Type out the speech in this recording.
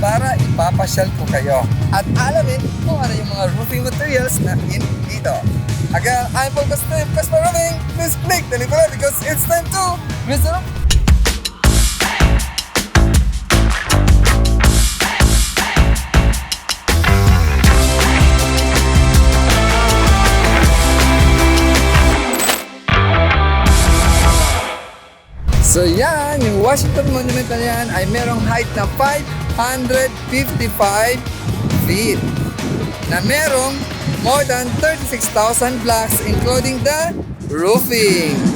para ipapasyal ko kayo at alamin kung ano yung mga roofing materials na dito. Again, I'm focused on Caspar roofing. Please click the link below because it's time to visit. So yan, yung Washington Monument na yan ay merong height na 555 feet na merong more than 36,000 blocks including the roofing.